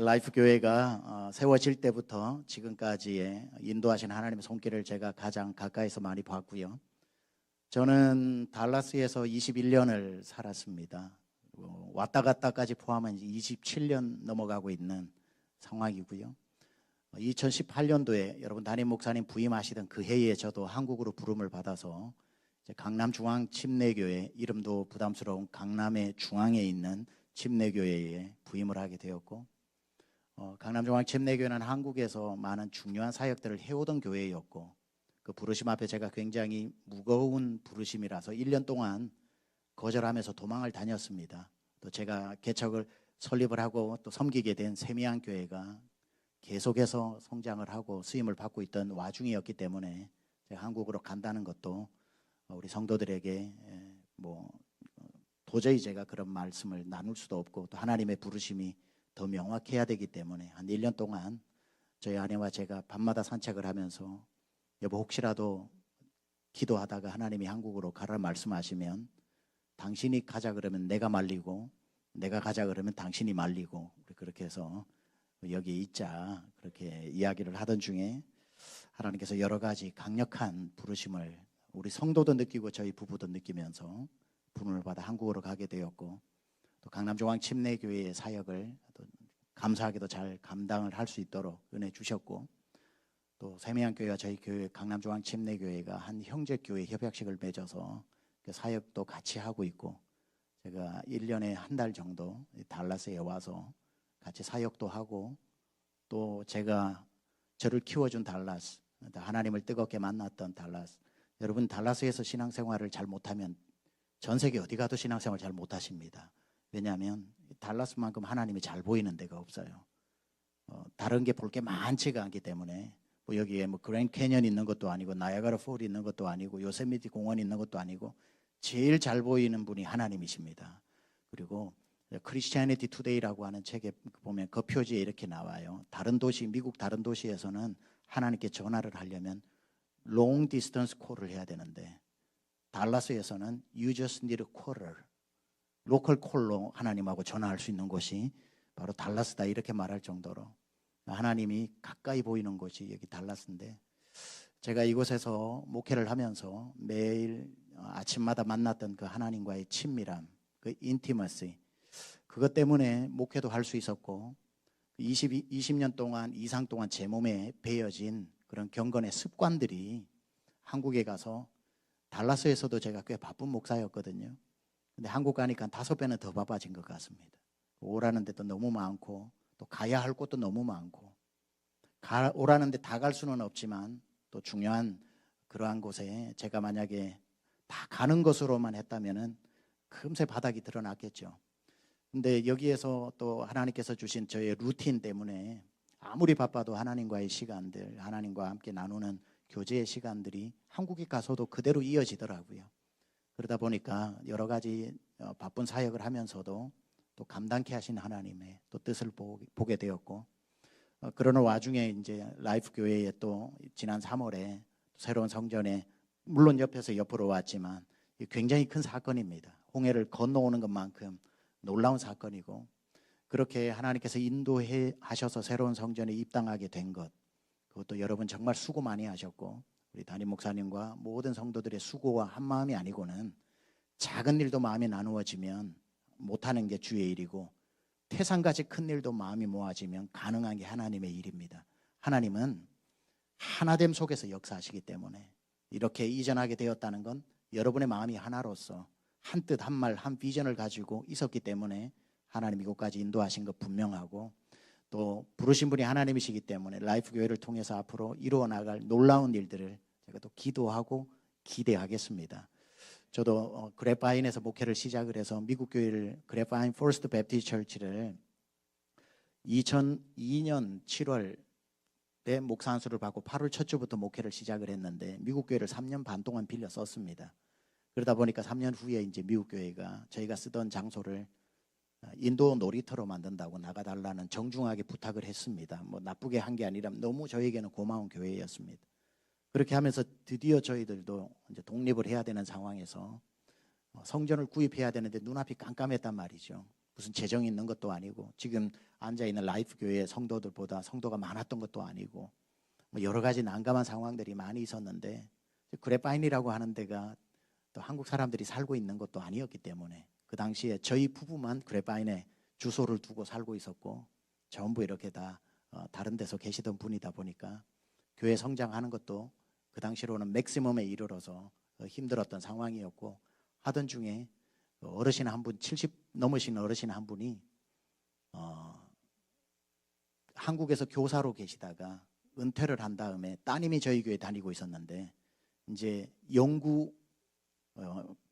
라이프 교회가 세워질 때부터 지금까지의 인도하신 하나님의 손길을 제가 가장 가까이서 많이 봤고요. 저는 달라스에서 21년을 살았습니다. 왔다 갔다까지 포함한 27년 넘어가고 있는 상황이고요. 2018년도에 여러분 담임 목사님 부임하시던 그 해에 저도 한국으로 부름을 받아서 강남중앙침례교회, 이름도 부담스러운 강남의 중앙에 있는 침례교회에 부임을 하게 되었고, 강남중앙침례교회는 한국에서 많은 중요한 사역들을 해오던 교회였고, 그 부르심 앞에 제가 굉장히 무거운 부르심이라서 1년 동안 거절하면서 도망을 다녔습니다. 또 제가 개척을 설립을 하고 또 섬기게 된 세미양교회가 계속해서 성장을 하고 수임을 받고 있던 와중이었기 때문에 제가 한국으로 간다는 것도 우리 성도들에게 도저히 제가 그런 말씀을 나눌 수도 없고, 또 하나님의 부르심이 더 명확해야 되기 때문에 한 1년 동안 저희 아내와 제가 밤마다 산책을 하면서, 여보 혹시라도 기도하다가 하나님이 한국으로 가라 말씀하시면 당신이 가자 그러면 내가 말리고, 내가 가자 그러면 당신이 말리고, 그렇게 해서 여기 있자, 그렇게 이야기를 하던 중에 하나님께서 여러 가지 강력한 부르심을 우리 성도도 느끼고 저희 부부도 느끼면서 부름을 받아 한국으로 가게 되었고, 또 강남중앙침례교회의 사역을 또 감사하게도 잘 감당을 할 수 있도록 은혜 주셨고, 또 세미양교회와 저희 교회 강남중앙침례교회가 한 형제교회 협약식을 맺어서 그 사역도 같이 하고 있고, 제가 1년에 한 달 정도 달라스에 와서 같이 사역도 하고, 또 제가 저를 키워준 달라스, 하나님을 뜨겁게 만났던 달라스, 여러분 달라스에서 신앙생활을 잘 못하면 전 세계 어디 가도 신앙생활 잘 못하십니다. 왜냐하면 달라스만큼 하나님이 잘 보이는 데가 없어요. 다른 게 볼 게 많지가 않기 때문에, 여기에 그랜드 캐년 있는 것도 아니고 나야가라 폴이 있는 것도 아니고 요세미티 공원 있는 것도 아니고 제일 잘 보이는 분이 하나님이십니다. 그리고 크리스티애니티 투데이라고 하는 책에 보면 그 표지에 이렇게 나와요. 다른 도시, 미국 다른 도시에서는 하나님께 전화를 하려면 long distance call을 해야 되는데, 달라스에서는 you just need a caller, 로컬 콜로 하나님하고 전화할 수 있는 곳이 바로 달라스다, 이렇게 말할 정도로 하나님이 가까이 보이는 곳이 여기 달라스인데, 제가 이곳에서 목회를 하면서 매일 아침마다 만났던 그 하나님과의 친밀함, 그 인티머시, 그것 때문에 목회도 할 수 있었고, 20년 동안 이상 동안 제 몸에 배어진 그런 경건의 습관들이 한국에 가서, 달라스에서도 제가 꽤 바쁜 목사였거든요. 근데 한국 가니까 5배는 더 바빠진 것 같습니다. 오라는 데도 너무 많고, 또 가야 할 곳도 너무 많고, 오라는 데 다 갈 수는 없지만 또 중요한 그러한 곳에 제가 만약에 다 가는 것으로만 했다면은 금세 바닥이 드러났겠죠. 근데 여기에서 또 하나님께서 주신 저의 루틴 때문에 아무리 바빠도 하나님과의 시간들, 하나님과 함께 나누는 교제의 시간들이 한국에 가서도 그대로 이어지더라고요. 그러다 보니까 여러 가지 바쁜 사역을 하면서도 또 감당케 하신 하나님의 또 뜻을 보게 되었고, 그러는 와중에 이제 라이프 교회에 또 지난 3월에 새로운 성전에, 물론 옆으로 왔지만 굉장히 큰 사건입니다. 홍해를 건너오는 것만큼 놀라운 사건이고, 그렇게 하나님께서 인도해 하셔서 새로운 성전에 입당하게 된 것, 그것도 여러분 정말 수고 많이 하셨고, 우리 담임 목사님과 모든 성도들의 수고와 한마음이 아니고는 작은 일도 마음이 나누어지면 못하는 게 주의 일이고, 태산같이 큰 일도 마음이 모아지면 가능한 게 하나님의 일입니다. 하나님은 하나됨 속에서 역사하시기 때문에 이렇게 이전하게 되었다는 건 여러분의 마음이 하나로서 한 뜻, 한 말, 한 비전을 가지고 있었기 때문에 하나님이 이곳까지 인도하신 것 분명하고, 또 부르신 분이 하나님이시기 때문에 라이프 교회를 통해서 앞으로 이루어 나갈 놀라운 일들을 제가 또 기도하고 기대하겠습니다. 저도 그래파인에서 목회를 시작을 해서 미국 교회를, 그래파인 퍼스트 배프티스트 처치를 2002년 7월에 목사 안수를 받고 8월 첫 주부터 목회를 시작을 했는데, 미국 교회를 3년 반 동안 빌려 썼습니다. 그러다 보니까 3년 후에 이제 미국 교회가 저희가 쓰던 장소를 인도 놀이터로 만든다고 나가달라는 정중하게 부탁을 했습니다. 나쁘게 한 게 아니라 너무 저에게는 고마운 교회였습니다. 그렇게 하면서 드디어 저희들도 이제 독립을 해야 되는 상황에서 성전을 구입해야 되는데 눈앞이 깜깜했단 말이죠. 무슨 재정이 있는 것도 아니고, 지금 앉아있는 라이프 교회 성도들보다 성도가 많았던 것도 아니고 뭐 여러 가지 난감한 상황들이 많이 있었는데 그래파인이라고 하는 데가 또 한국 사람들이 살고 있는 것도 아니었기 때문에 그 당시에 저희 부부만 그래파인에 주소를 두고 살고 있었고 전부 이렇게 다 다른 데서 계시던 분이다 보니까 교회 성장하는 것도 그 당시로는 맥시멈에 이르러서 힘들었던 상황이었고 하던 중에 어르신 한 분, 70 넘으신 어르신 한 분이 한국에서 교사로 계시다가 은퇴를 한 다음에 따님이 저희 교회 다니고 있었는데 이제 영구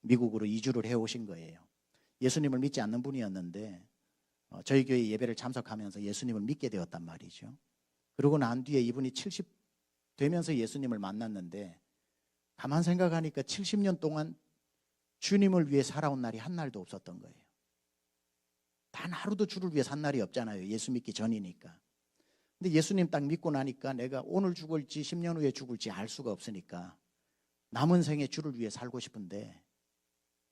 미국으로 이주를 해오신 거예요. 예수님을 믿지 않는 분이었는데 저희 교회 예배를 참석하면서 예수님을 믿게 되었단 말이죠. 그러고 난 뒤에 이분이 70 되면서 예수님을 만났는데 가만 생각하니까 70년 동안 주님을 위해 살아온 날이 한 날도 없었던 거예요. 단 하루도 주를 위해 산 날이 없잖아요. 예수 믿기 전이니까. 근데 예수님 딱 믿고 나니까 내가 오늘 죽을지 10년 후에 죽을지 알 수가 없으니까 남은 생에 주를 위해 살고 싶은데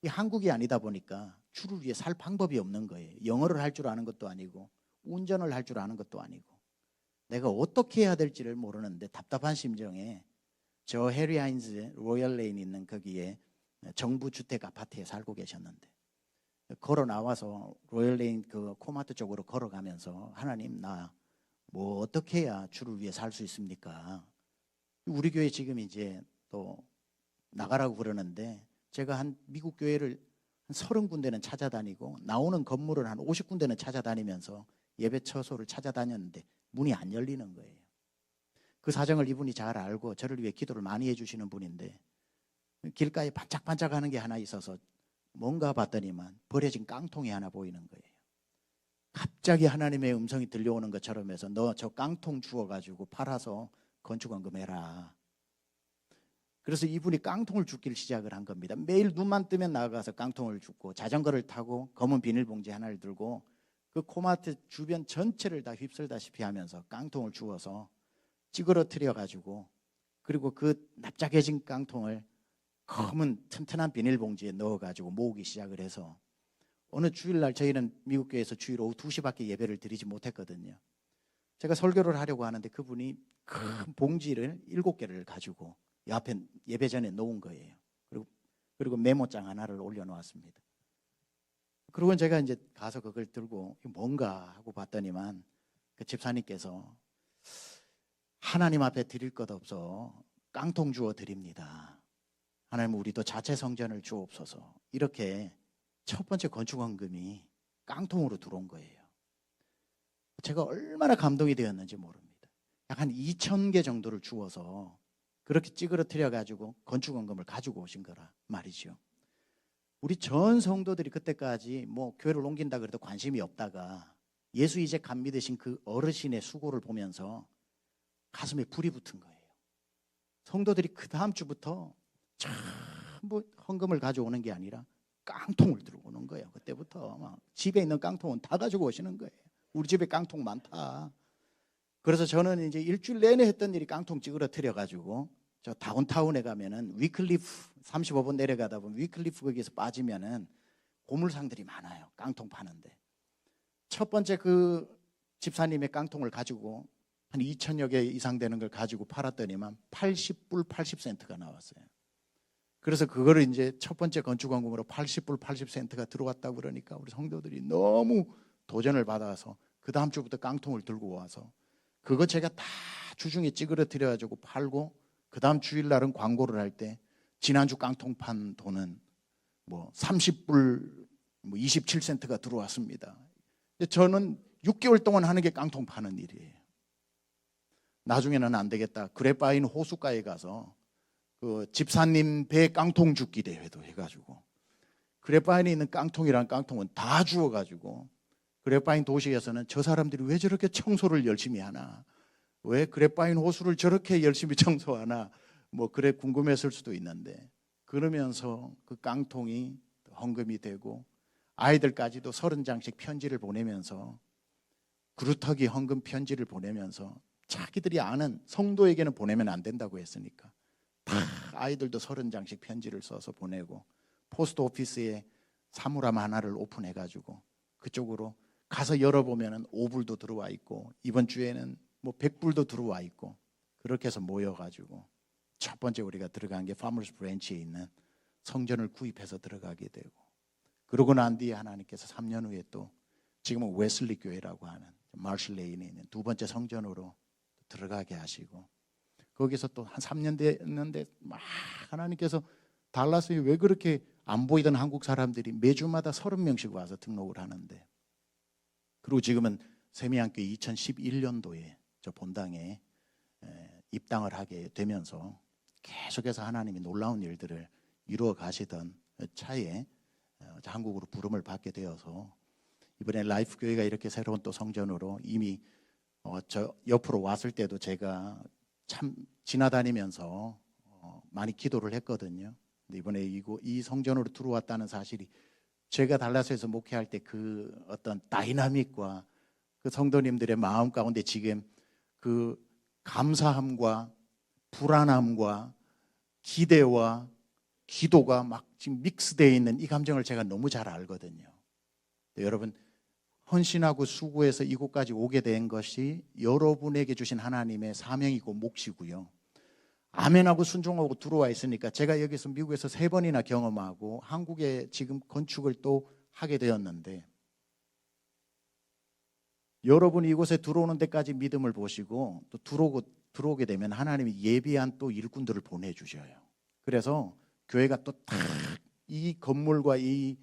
이 한국이 아니다 보니까 주를 위해 살 방법이 없는 거예요. 영어를 할 줄 아는 것도 아니고 운전을 할 줄 아는 것도 아니고 내가 어떻게 해야 될지를 모르는데 답답한 심정에 저 해리 하인즈 로열 레인 있는 거기에 정부 주택 아파트에 살고 계셨는데 걸어 나와서 로열 레인 그 코마트 쪽으로 걸어가면서 하나님 나 뭐 어떻게 해야 주를 위해 살 수 있습니까? 우리 교회 지금 이제 또 나가라고 그러는데 제가 한 미국 교회를 한 30군데는 찾아다니고 나오는 건물을 한 50군데는 찾아다니면서 예배 처소를 찾아다녔는데 문이 안 열리는 거예요. 그 사정을 이분이 잘 알고 저를 위해 기도를 많이 해주시는 분인데 길가에 반짝반짝하는 게 하나 있어서 뭔가 봤더니만 버려진 깡통이 하나 보이는 거예요. 갑자기 하나님의 음성이 들려오는 것처럼 해서 너 저 깡통 주워가지고 팔아서 건축원금 해라. 그래서 이분이 깡통을 줍기를 시작을 한 겁니다. 매일 눈만 뜨면 나가서 깡통을 줍고 자전거를 타고 검은 비닐봉지 하나를 들고 그 코마트 주변 전체를 다 휩쓸다시피 하면서 깡통을 주워서 찌그러뜨려 가지고 그리고 그 납작해진 깡통을 검은 튼튼한 비닐봉지에 넣어 가지고 모으기 시작을 해서 어느 주일날 저희는 미국 교회에서 주일 오후 2시밖에 예배를 드리지 못했거든요. 제가 설교를 하려고 하는데 그분이 큰 봉지를 7개를 가지고 옆에 예배 전에 놓은 거예요. 그리고 메모장 하나를 올려놓았습니다. 그리고 제가 이제 가서 그걸 들고 뭔가 하고 봤더니만 그 집사님께서 하나님 앞에 드릴 것 없어 깡통 주어 드립니다. 하나님 우리도 자체 성전을 주옵소서. 이렇게 첫 번째 건축원금이 깡통으로 들어온 거예요. 제가 얼마나 감동이 되었는지 모릅니다. 약 한 2,000개 정도를 주어서 그렇게 찌그러뜨려 가지고 건축원금을 가지고 오신 거라 말이죠. 우리 전 성도들이 그때까지 뭐 교회를 옮긴다 그래도 관심이 없다가 예수 이제 감 믿으신 그 어르신의 수고를 보면서 가슴에 불이 붙은 거예요. 성도들이 그 다음 주부터 전부 헌금을 가져오는 게 아니라 깡통을 들고 오는 거예요. 그때부터 막 집에 있는 깡통은 다 가지고 오시는 거예요. 우리 집에 깡통 많다. 그래서 저는 이제 일주일 내내 했던 일이 깡통 찌그러뜨려 가지고 저 다운타운에 가면은 위클리프 35번 내려가다 보면 위클리프 거기에서 빠지면은 고물상들이 많아요. 깡통 파는데 첫 번째 그 집사님의 깡통을 가지고 한 2,000여 개 이상 되는 걸 가지고 팔았더니만 80불 80센트가 나왔어요. 그래서 그거를 이제 첫 번째 건축원금으로 80불 80센트가 들어왔다고 그러니까 우리 성도들이 너무 도전을 받아서 그 다음 주부터 깡통을 들고 와서 그거 제가 다 주중에 찌그러뜨려 가지고 팔고 그 다음 주일날은 광고를 할 때 지난주 깡통 판 돈은 뭐 30불 뭐 27센트가 들어왔습니다. 저는 6개월 동안 하는 게 깡통 파는 일이에요. 나중에는 안 되겠다. 그래파인 호숫가에 가서 그 집사님 배 깡통 줍기 대회도 해가지고 그래파인에 있는 깡통이란 깡통은 다 주워가지고 그래파인 도시에서는 저 사람들이 왜 저렇게 청소를 열심히 하나, 왜 그래파인 호수를 저렇게 열심히 청소하나 뭐 그래 궁금했을 수도 있는데 그러면서 그 깡통이 헌금이 되고 아이들까지도 30장씩 편지를 보내면서 그루터기 헌금 편지를 보내면서 자기들이 아는 성도에게는 보내면 안 된다고 했으니까 다 아이들도 30장씩 편지를 써서 보내고 포스트 오피스에 사물함 하나를 오픈해가지고 그쪽으로 가서 열어보면 5불도 들어와 있고 이번 주에는 뭐 100불도 들어와 있고 그렇게 해서 모여가지고 첫 번째 우리가 들어간 게 파머스 브랜치에 있는 성전을 구입해서 들어가게 되고 그러고 난 뒤에 하나님께서 3년 후에 또 지금은 웨슬리 교회라고 하는 마셜 레인에 있는 두 번째 성전으로 들어가게 하시고 거기서 또 한 3년 됐는데 막 하나님께서 달라스에 왜 그렇게 안 보이던 한국 사람들이 매주마다 30명씩 와서 등록을 하는데 그리고 지금은 세미안교회 2011년도에 저 본당에 입당을 하게 되면서 계속해서 하나님이 놀라운 일들을 이루어 가시던 차에 한국으로 부름을 받게 되어서 이번에 라이프 교회가 이렇게 새로운 또 성전으로 이미 저 옆으로 왔을 때도 제가 참 지나다니면서 많이 기도를 했거든요. 근데 이번에 이 성전으로 들어왔다는 사실이 제가 달라스에서 목회할 때 그 어떤 다이나믹과 그 성도님들의 마음 가운데 지금 그 감사함과 불안함과 기대와 기도가 막 지금 믹스되어 있는 이 감정을 제가 너무 잘 알거든요. 여러분 헌신하고 수고해서 이곳까지 오게 된 것이 여러분에게 주신 하나님의 사명이고 몫이고요. 아멘하고 순종하고 들어와 있으니까 제가 여기서 미국에서 3번이나 경험하고 한국에 지금 건축을 또 하게 되었는데 여러분이 이곳에 들어오는 데까지 믿음을 보시고 또 들어오게 되면 하나님이 예비한 또 일꾼들을 보내주셔요. 그래서 교회가 또 딱 이 건물과 이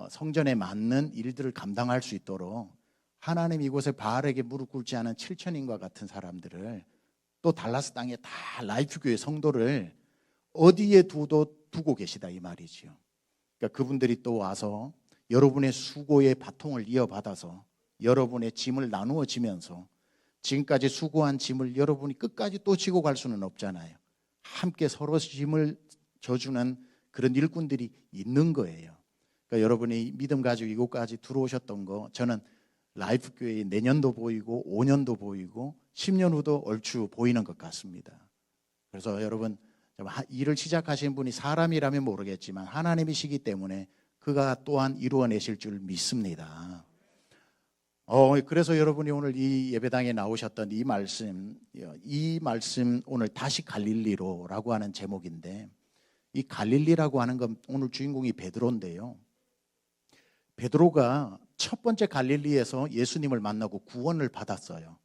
성전에 맞는 일들을 감당할 수 있도록 하나님 이곳에 바알에게 무릎 꿇지 않은 7천인과 같은 사람들을 또 달라스 땅에 다 라이프 교회 성도를 어디에 두고 계시다 이 말이지요. 그러니까 그분들이 또 와서 여러분의 수고의 바통을 이어받아서 여러분의 짐을 나누어 지면서 지금까지 수고한 짐을 여러분이 끝까지 또 지고 갈 수는 없잖아요. 함께 서로 짐을 져주는 그런 일꾼들이 있는 거예요. 그러니까 여러분이 믿음 가지고 이곳까지 들어오셨던 거 저는 라이프 교회의 내년도 보이고 5년도 보이고 10년 후도 얼추 보이는 것 같습니다. 그래서 여러분 일을 시작하신 분이 사람이라면 모르겠지만 하나님이시기 때문에 그가 또한 이루어내실 줄 믿습니다. 그래서 여러분이 오늘 이 예배당에 나오셨던 이 말씀 오늘 다시 갈릴리로라고 하는 제목인데 이 갈릴리라고 하는 건 오늘 주인공이 베드로인데요. 베드로가 첫 번째 갈릴리에서 예수님을 만나고 구원을 받았어요.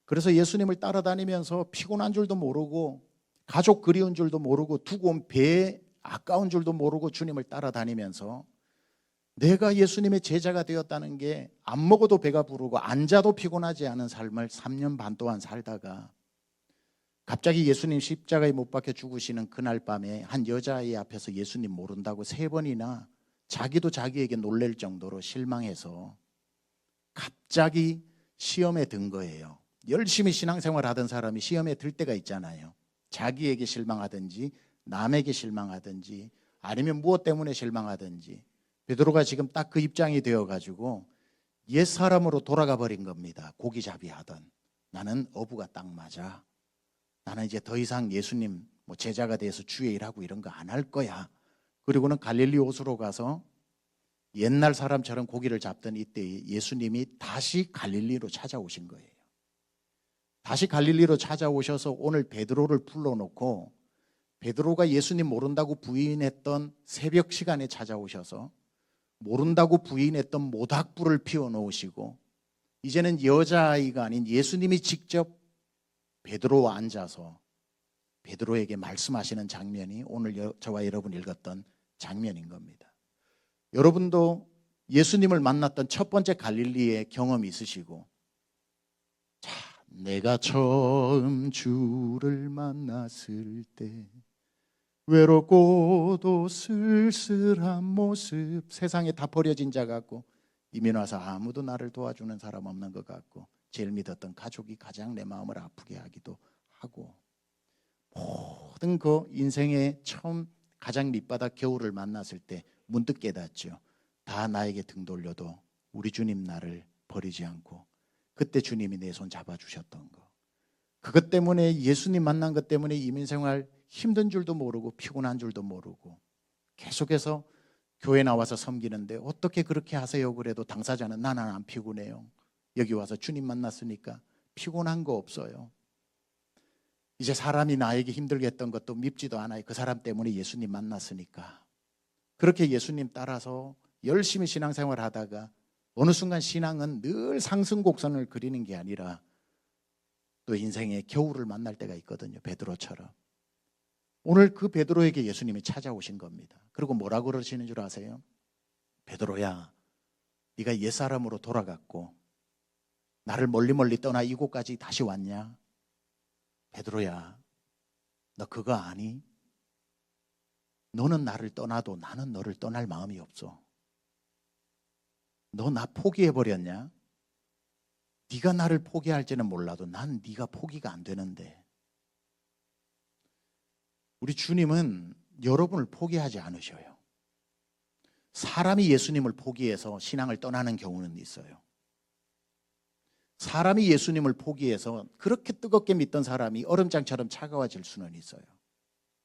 그래서 예수님을 따라다니면서 피곤한 줄도 모르고 가족 그리운 줄도 모르고 두고 온 배 아까운 줄도 모르고 주님을 따라다니면서 내가 예수님의 제자가 되었다는 게 안 먹어도 배가 부르고 앉아도 피곤하지 않은 삶을 3년 반 동안 살다가 갑자기 예수님 십자가에 못 박혀 죽으시는 그날 밤에 한 여자아이 앞에서 예수님 모른다고 3번이나 자기도 자기에게 놀랄 정도로 실망해서 갑자기 시험에 든 거예요. 열심히 신앙생활 하던 사람이 시험에 들 때가 있잖아요. 자기에게 실망하든지 남에게 실망하든지 아니면 무엇 때문에 실망하든지 베드로가 지금 딱 그 입장이 되어가지고 옛사람으로 돌아가 버린 겁니다. 고기잡이 하던 나는 어부가 딱 맞아. 나는 이제 더 이상 예수님 제자가 돼서 주의 일하고 이런 거 안 할 거야. 그리고는 갈릴리 호수로 가서 옛날 사람처럼 고기를 잡던 이때 예수님이 다시 갈릴리로 찾아오신 거예요. 다시 갈릴리로 찾아오셔서 오늘 베드로를 불러놓고 베드로가 예수님 모른다고 부인했던 새벽 시간에 찾아오셔서 모른다고 부인했던 모닥불을 피워놓으시고 이제는 여자아이가 아닌 예수님이 직접 베드로와 앉아서 베드로에게 말씀하시는 장면이 오늘 저와 여러분 읽었던 장면인 겁니다. 여러분도 예수님을 만났던 첫 번째 갈릴리의 경험이 있으시고 자, 내가 처음 주를 만났을 때 외롭고도 쓸쓸한 모습 세상에 다 버려진 자 같고 이미 와서 아무도 나를 도와주는 사람 없는 것 같고 제일 믿었던 가족이 가장 내 마음을 아프게 하기도 하고 모든 그 인생의 처음 가장 밑바닥 겨울을 만났을 때 문득 깨닫죠. 다 나에게 등 돌려도 우리 주님 나를 버리지 않고 그때 주님이 내 손 잡아주셨던 거 그것 때문에 예수님 만난 것 때문에 이민생활 힘든 줄도 모르고 피곤한 줄도 모르고 계속해서 교회 나와서 섬기는데 어떻게 그렇게 하세요? 그래도 당사자는 나는 안 피곤해요. 여기 와서 주님 만났으니까 피곤한 거 없어요. 이제 사람이 나에게 힘들게 했던 것도 밉지도 않아요. 그 사람 때문에 예수님 만났으니까. 그렇게 예수님 따라서 열심히 신앙생활 하다가 어느 순간 신앙은 늘 상승곡선을 그리는 게 아니라 또 인생의 겨울을 만날 때가 있거든요. 베드로처럼. 오늘 그 베드로에게 예수님이 찾아오신 겁니다. 그리고 뭐라고 그러시는 줄 아세요? 베드로야, 네가 옛사람으로 돌아갔고 나를 멀리 떠나 이곳까지 다시 왔냐? 베드로야, 너 그거 아니? 너는 나를 떠나도 나는 너를 떠날 마음이 없어. 너 나 포기해버렸냐? 네가 나를 포기할지는 몰라도 난 네가 포기가 안 되는데. 우리 주님은 여러분을 포기하지 않으셔요. 사람이 예수님을 포기해서 신앙을 떠나는 경우는 있어요. 사람이 예수님을 포기해서 그렇게 뜨겁게 믿던 사람이 얼음장처럼 차가워질 수는 있어요.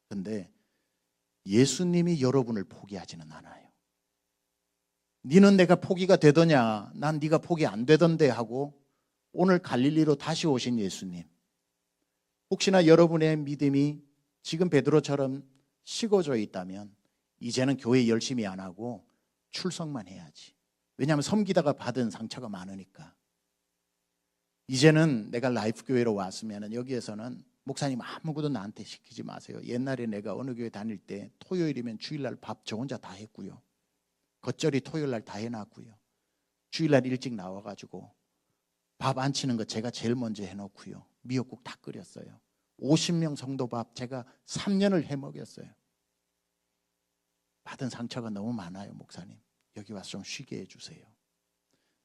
그런데 예수님이 여러분을 포기하지는 않아요. 니는 내가 포기가 되더냐? 난 네가 포기 안 되던데 하고 오늘 갈릴리로 다시 오신 예수님. 혹시나 여러분의 믿음이 지금 베드로처럼 식어져 있다면 이제는 교회 열심히 안 하고 출석만 해야지. 왜냐하면 섬기다가 받은 상처가 많으니까. 이제는 내가 라이프 교회로 왔으면 여기에서는 목사님 아무것도 나한테 시키지 마세요. 옛날에 내가 어느 교회 다닐 때 토요일이면 주일날 밥 저 혼자 다 했고요. 겉절이 토요일날 다 해놨고요. 주일날 일찍 나와가지고 밥 안 치는 거 제가 제일 먼저 해놓고요. 미역국 다 끓였어요. 50명 성도 밥 제가 3년을 해먹였어요. 받은 상처가 너무 많아요. 목사님 여기 와서 좀 쉬게 해주세요.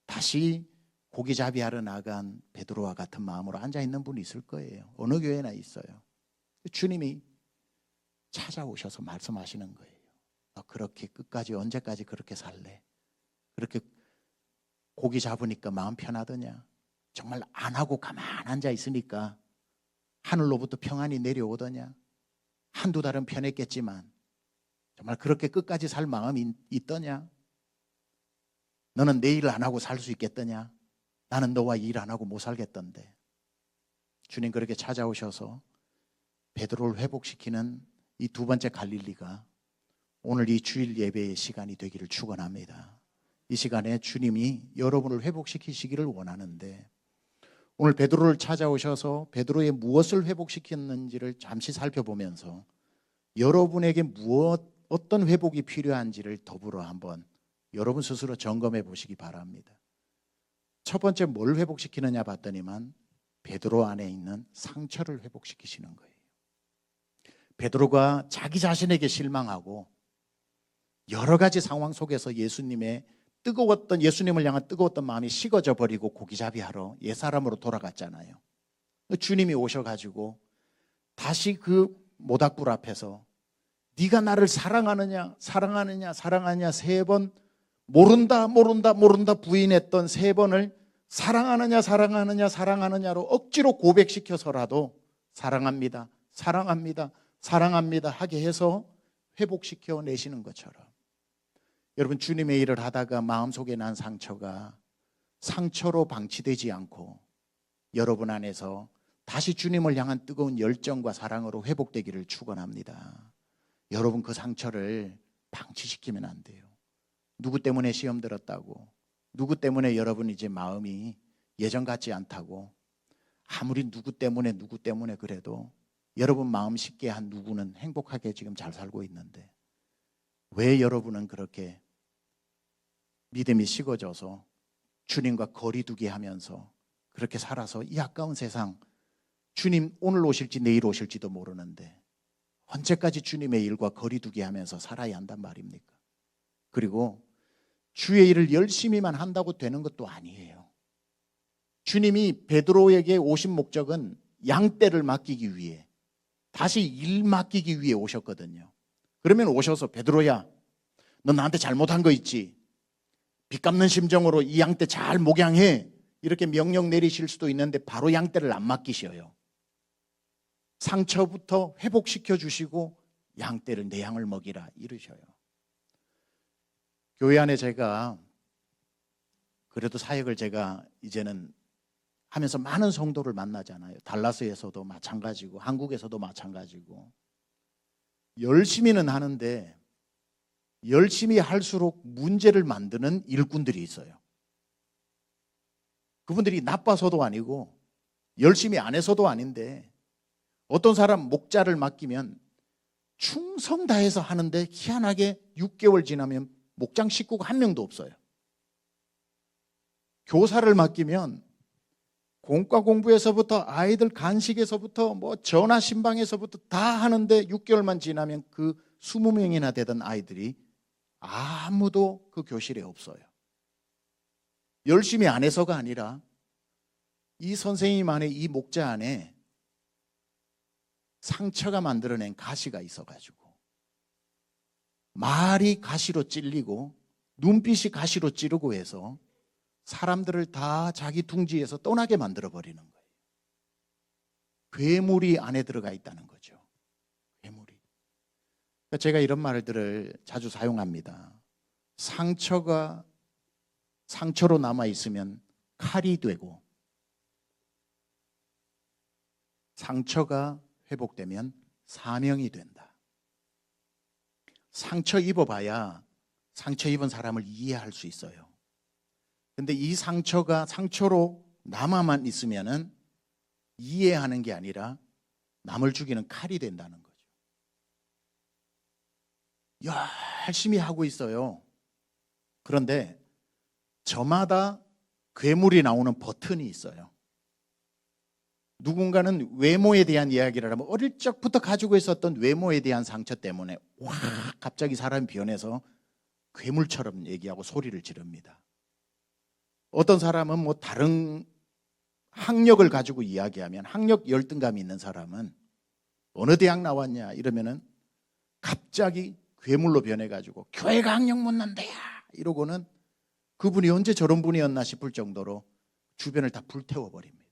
다시 고기잡이 하러 나간 베드로와 같은 마음으로 앉아있는 분이 있을 거예요. 어느 교회나 있어요. 주님이 찾아오셔서 말씀하시는 거예요. 너 그렇게 끝까지 언제까지 그렇게 살래? 그렇게 고기 잡으니까 마음 편하더냐? 정말 안 하고 가만 앉아 있으니까 하늘로부터 평안이 내려오더냐? 한두 달은 편했겠지만 정말 그렇게 끝까지 살 마음이 있더냐? 너는 내 일 안 하고 살 수 있겠더냐? 나는 너와 일 안 하고 못 살겠던데. 주님 그렇게 찾아오셔서 베드로를 회복시키는 이 두 번째 갈릴리가 오늘 이 주일 예배의 시간이 되기를 축원합니다. 이 시간에 주님이 여러분을 회복시키시기를 원하는데 오늘 베드로를 찾아오셔서 베드로의 무엇을 회복시켰는지를 잠시 살펴보면서 여러분에게 어떤 회복이 필요한지를 더불어 한번 여러분 스스로 점검해 보시기 바랍니다. 첫 번째 뭘 회복시키느냐 봤더니만 베드로 안에 있는 상처를 회복시키시는 거예요. 베드로가 자기 자신에게 실망하고 여러 가지 상황 속에서 예수님을 향한 뜨거웠던 마음이 식어져 버리고 고기잡이하러 옛사람으로 돌아갔잖아요. 주님이 오셔가지고 다시 그 모닥불 앞에서 네가 나를 사랑하느냐 세 번 모른다 부인했던 세 번을 사랑하느냐로 억지로 고백시켜서라도 사랑합니다 하게 해서 회복시켜 내시는 것처럼 여러분 주님의 일을 하다가 마음속에 난 상처가 상처로 방치되지 않고 여러분 안에서 다시 주님을 향한 뜨거운 열정과 사랑으로 회복되기를 축원합니다. 여러분 그 상처를 방치시키면 안 돼요. 누구 때문에 시험 들었다고, 누구 때문에 여러분 이제 마음이 예전 같지 않다고, 아무리 누구 때문에 그래도 여러분 마음 쉽게 한 누구는 행복하게 지금 잘 살고 있는데 왜 여러분은 그렇게 믿음이 식어져서 주님과 거리두기 하면서 그렇게 살아서 이 아까운 세상 주님 오늘 오실지 내일 오실지도 모르는데 언제까지 주님의 일과 거리두기 하면서 살아야 한단 말입니까? 그리고 주의 일을 열심히만 한다고 되는 것도 아니에요. 주님이 베드로에게 오신 목적은 양떼를 맡기기 위해 다시 일 맡기기 위해 오셨거든요. 그러면 오셔서 베드로야 너 나한테 잘못한 거 있지? 빚 갚는 심정으로 이 양떼 잘 목양해 이렇게 명령 내리실 수도 있는데 바로 양떼를 안 맡기셔요. 상처부터 회복시켜 주시고 양떼를 내 양을 먹이라 이러셔요. 교회 안에 제가 그래도 사역을 제가 이제는 하면서 많은 성도를 만나잖아요. 달라스에서도 마찬가지고 한국에서도 마찬가지고 열심히는 하는데 열심히 할수록 문제를 만드는 일꾼들이 있어요. 그분들이 나빠서도 아니고 열심히 안 해서도 아닌데 어떤 사람 목자를 맡기면 충성 다해서 하는데 희한하게 6개월 지나면 목장 식구가 한 명도 없어요. 교사를 맡기면 공과 공부에서부터 아이들 간식에서부터 뭐 전화 신방에서부터 다 하는데 6개월만 지나면 그 20명이나 되던 아이들이 아무도 그 교실에 없어요. 열심히 안 해서가 아니라 이 선생님 안에, 이 목자 안에 상처가 만들어낸 가시가 있어가지고 말이 가시로 찔리고 눈빛이 가시로 찌르고 해서 사람들을 다 자기 둥지에서 떠나게 만들어버리는 거예요. 괴물이 안에 들어가 있다는 거죠. 괴물이. 제가 이런 말들을 자주 사용합니다. 상처가 상처로 남아있으면 칼이 되고 상처가 회복되면 사명이 된다. 상처 입어봐야 상처 입은 사람을 이해할 수 있어요. 근데 이 상처가 상처로 남아만 있으면은 이해하는 게 아니라 남을 죽이는 칼이 된다는 거죠. 열심히 하고 있어요. 그런데 저마다 괴물이 나오는 버튼이 있어요. 누군가는 외모에 대한 이야기를 하면 어릴 적부터 가지고 있었던 외모에 대한 상처 때문에 와 갑자기 사람이 변해서 괴물처럼 얘기하고 소리를 지릅니다. 어떤 사람은 뭐 다른 학력을 가지고 이야기하면 학력 열등감이 있는 사람은 어느 대학 나왔냐 이러면은 갑자기 괴물로 변해가지고 교회가 학력 못난 데야 이러고는 그분이 언제 저런 분이었나 싶을 정도로 주변을 다 불태워버립니다.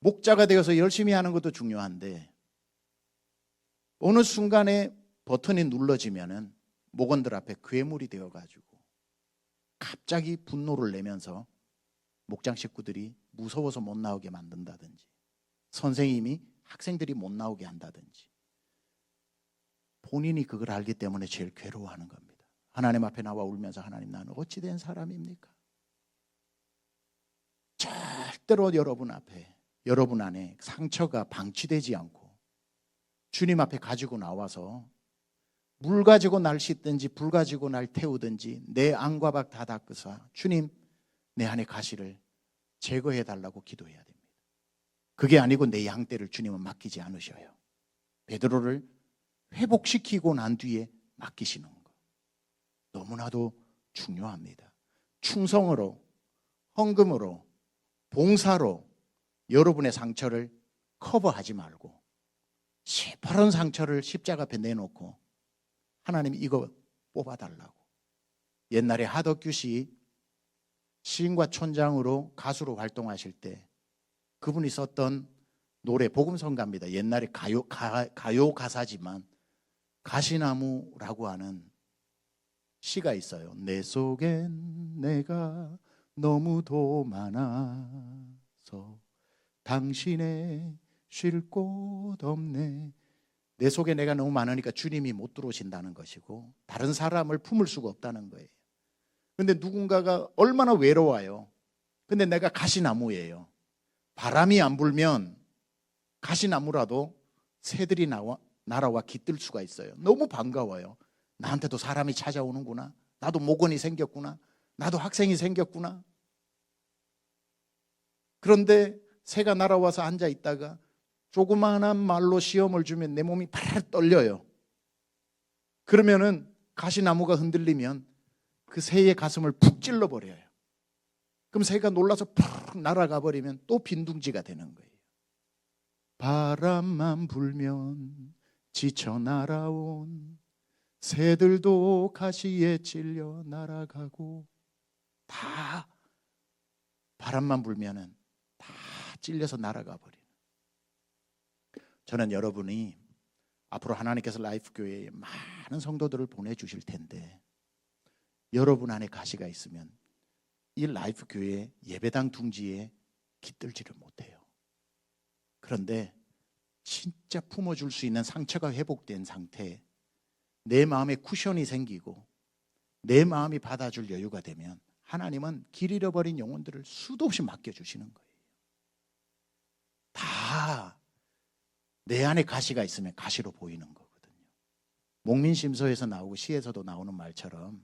목자가 되어서 열심히 하는 것도 중요한데 어느 순간에 버튼이 눌러지면은 목원들 앞에 괴물이 되어가지고 갑자기 분노를 내면서 목장 식구들이 무서워서 못 나오게 만든다든지 선생님이 학생들이 못 나오게 한다든지 본인이 그걸 알기 때문에 제일 괴로워하는 겁니다. 하나님 앞에 나와 울면서 하나님 나는 어찌 된 사람입니까? 절대로 여러분 앞에 여러분 안에 상처가 방치되지 않고 주님 앞에 가지고 나와서 물 가지고 날 씻든지 불 가지고 날 태우든지 내 안과 밖 다 닦으사 주님 내 안에 가시를 제거해 달라고 기도해야 됩니다. 그게 아니고 내 양떼를 주님은 맡기지 않으셔요. 베드로를 회복시키고 난 뒤에 맡기시는 거 너무나도 중요합니다. 충성으로 헌금으로 봉사로 여러분의 상처를 커버하지 말고 시퍼런 상처를 십자가 앞에 내놓고 하나님 이거 뽑아달라고. 옛날에 하덕규 씨 시인과 촌장으로 가수로 활동하실 때 그분이 썼던 노래 복음성가입니다. 옛날에 가요 가사지만 가시나무라고 하는 시가 있어요. 내 속엔 내가 너무도 많아서 당신의 쉴 곳 없네. 내 속에 내가 너무 많으니까 주님이 못 들어오신다는 것이고 다른 사람을 품을 수가 없다는 거예요. 근데 누군가가 얼마나 외로워요. 근데 내가 가시나무예요. 바람이 안 불면 가시나무라도 새들이 날아와 깃들 수가 있어요. 너무 반가워요. 나한테도 사람이 찾아오는구나. 나도 목원이 생겼구나. 나도 학생이 생겼구나. 그런데 새가 날아와서 앉아 있다가 조그마한 말로 시험을 주면 내 몸이 팔 떨려요. 그러면은 가시나무가 흔들리면 그 새의 가슴을 푹 찔러버려요. 그럼 새가 놀라서 푹 날아가 버리면 또 빈둥지가 되는 거예요. 바람만 불면 지쳐 날아온 새들도 가시에 찔려 날아가고 다 바람만 불면은 다 찔려서 날아가 버리는. 저는 여러분이 앞으로 하나님께서 라이프 교회에 많은 성도들을 보내주실 텐데 여러분 안에 가시가 있으면 이 라이프 교회 예배당 둥지에 깃들지를 못해요. 그런데 진짜 품어줄 수 있는 상처가 회복된 상태에 내 마음에 쿠션이 생기고 내 마음이 받아줄 여유가 되면 하나님은 길 잃어버린 영혼들을 수도 없이 맡겨주시는 거예요. 다 내 안에 가시가 있으면 가시로 보이는 거거든요. 목민심서에서 나오고 시에서도 나오는 말처럼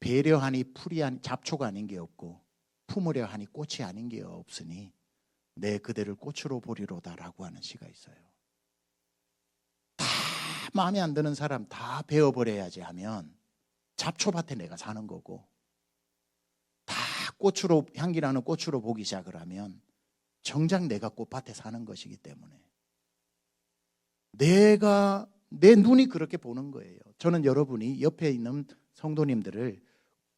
배려하니 풀이 아닌 잡초가 아닌 게 없고 품으려 하니 꽃이 아닌 게 없으니 내 그대를 꽃으로 보리로다라고 하는 시가 있어요. 다 마음에 안 드는 사람 다 베어버려야지 하면 잡초밭에 내가 사는 거고, 다 꽃으로 향기 나는 꽃으로 보기 시작을 하면 정작 내가 꽃밭에 사는 것이기 때문에 내 눈이 그렇게 보는 거예요. 저는 여러분이 옆에 있는 성도님들을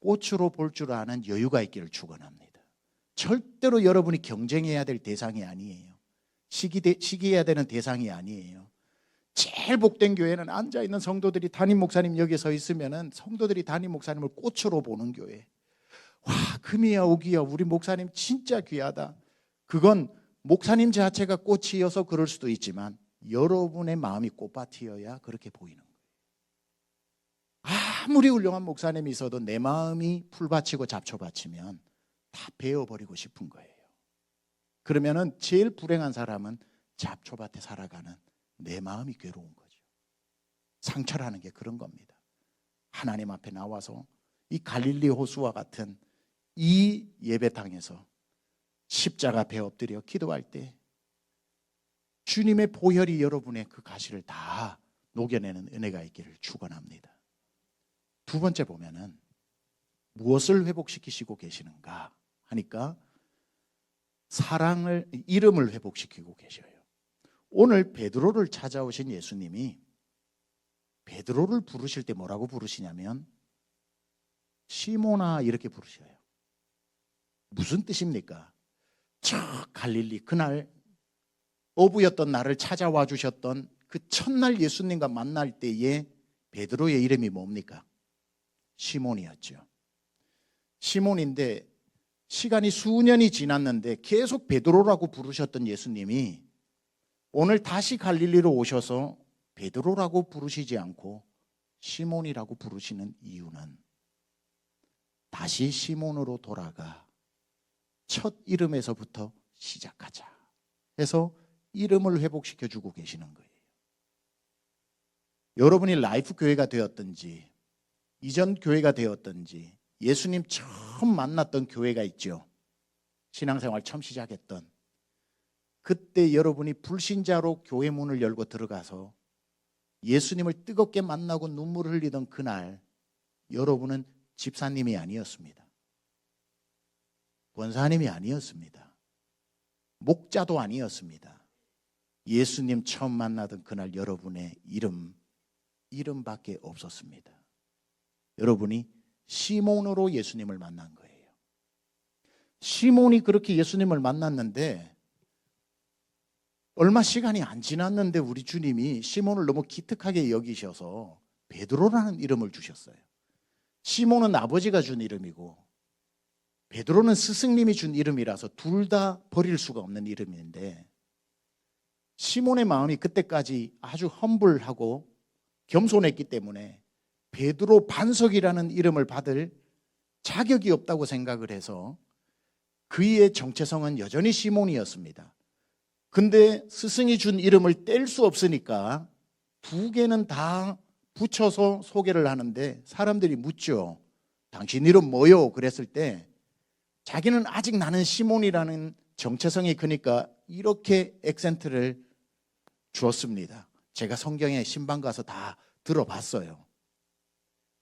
꽃으로 볼 줄 아는 여유가 있기를 축원합니다. 절대로 여러분이 경쟁해야 될 대상이 아니에요. 시기해야 되는 대상이 아니에요. 제일 복된 교회는 앉아있는 성도들이 담임 목사님 여기 서 있으면 성도들이 담임 목사님을 꽃으로 보는 교회. 와, 금이야 오기야 우리 목사님 진짜 귀하다. 그건 목사님 자체가 꽃이어서 그럴 수도 있지만 여러분의 마음이 꽃밭이어야 그렇게 보이는 거예요. 아무리 훌륭한 목사님이 있어도 내 마음이 풀밭이고 잡초밭이면 다 베어버리고 싶은 거예요. 그러면은 제일 불행한 사람은 잡초밭에 살아가는 내 마음이 괴로운 거죠. 상처라는 게 그런 겁니다. 하나님 앞에 나와서 이 갈릴리 호수와 같은 이 예배당에서 십자가 배 엎드려 기도할 때 주님의 보혈이 여러분의 그 가시를 다 녹여내는 은혜가 있기를 축원합니다. 두 번째 보면은 무엇을 회복시키시고 계시는가 하니까 사랑을, 이름을 회복시키고 계셔요. 오늘 베드로를 찾아오신 예수님이 베드로를 부르실 때 뭐라고 부르시냐면 시몬아 이렇게 부르셔요. 무슨 뜻입니까? 저 갈릴리 그날 어부였던 나를 찾아와 주셨던 그 첫날 예수님과 만날 때에 베드로의 이름이 뭡니까? 시몬이었죠. 시몬인데 시간이 수년이 지났는데 계속 베드로라고 부르셨던 예수님이 오늘 다시 갈릴리로 오셔서 베드로라고 부르시지 않고 시몬이라고 부르시는 이유는 다시 시몬으로 돌아가 첫 이름에서부터 시작하자 해서 이름을 회복시켜주고 계시는 거예요. 여러분이 라이프 교회가 되었든지 이전 교회가 되었든지 예수님 처음 만났던 교회가 있죠. 신앙생활 처음 시작했던 그때 여러분이 불신자로 교회 문을 열고 들어가서 예수님을 뜨겁게 만나고 눈물을 흘리던 그날 여러분은 집사님이 아니었습니다. 권사님이 아니었습니다. 목자도 아니었습니다. 예수님 처음 만나던 그날 여러분의 이름밖에 없었습니다. 여러분이 시몬으로 예수님을 만난 거예요. 시몬이 그렇게 예수님을 만났는데 얼마 시간이 안 지났는데 우리 주님이 시몬을 너무 기특하게 여기셔서 베드로라는 이름을 주셨어요. 시몬은 아버지가 준 이름이고 베드로는 스승님이 준 이름이라서 둘 다 버릴 수가 없는 이름인데 시몬의 마음이 그때까지 아주 험불하고 겸손했기 때문에 베드로 반석이라는 이름을 받을 자격이 없다고 생각을 해서 그의 정체성은 여전히 시몬이었습니다. 근데 스승이 준 이름을 뗄 수 없으니까 두 개는 다 붙여서 소개를 하는데 사람들이 묻죠. 당신 이름 뭐요? 그랬을 때 자기는 아직 나는 시몬이라는 정체성이 크니까 이렇게 액센트를 주었습니다. 제가 성경에 신방 가서 다 들어봤어요.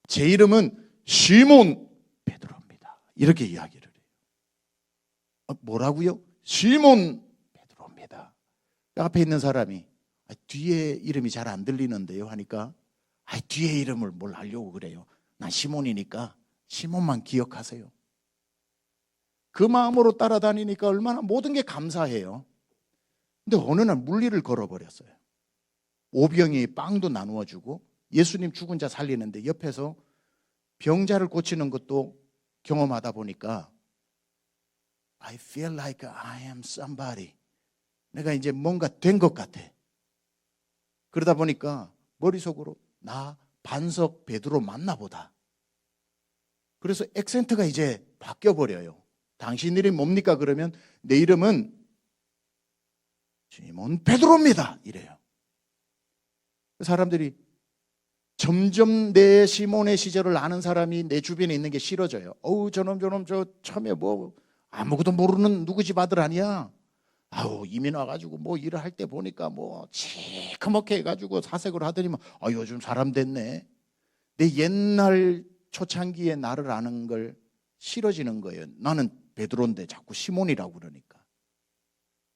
제 이름은 시몬 베드로입니다. 이렇게 이야기를 해요. 뭐라고요? 시몬 베드로입니다. 앞에 있는 사람이 뒤에 이름이 잘 안 들리는데요 하니까 뒤에 이름을 뭘 알려고 그래요. 난 시몬이니까 시몬만 기억하세요. 그 마음으로 따라다니니까 얼마나 모든 게 감사해요. 근데 어느 날 물리를 걸어버렸어요. 오병이 빵도 나누어 주고 예수님 죽은 자 살리는데 옆에서 병자를 고치는 것도 경험하다 보니까 I feel like I am somebody. 내가 이제 뭔가 된 것 같아. 그러다 보니까 머릿속으로 나 반석 베드로 맞나 보다. 그래서 액센트가 이제 바뀌어버려요. 당신 이름이 뭡니까? 그러면 내 이름은 시몬 베드로입니다. 이래요. 사람들이 점점 내 시몬의 시절을 아는 사람이 내 주변에 있는 게 싫어져요. 어우 저놈 저 처음에 뭐 아무것도 모르는 누구 집 아들 아니야. 아우 이민 와가지고 뭐 일을 할 때 보니까 뭐 시커멓게 해가지고 사색을 하더니만 아 요즘 사람 됐네. 내 옛날 초창기에 나를 아는 걸 싫어지는 거예요. 나는 베드로인데 자꾸 시몬이라고 그러니까.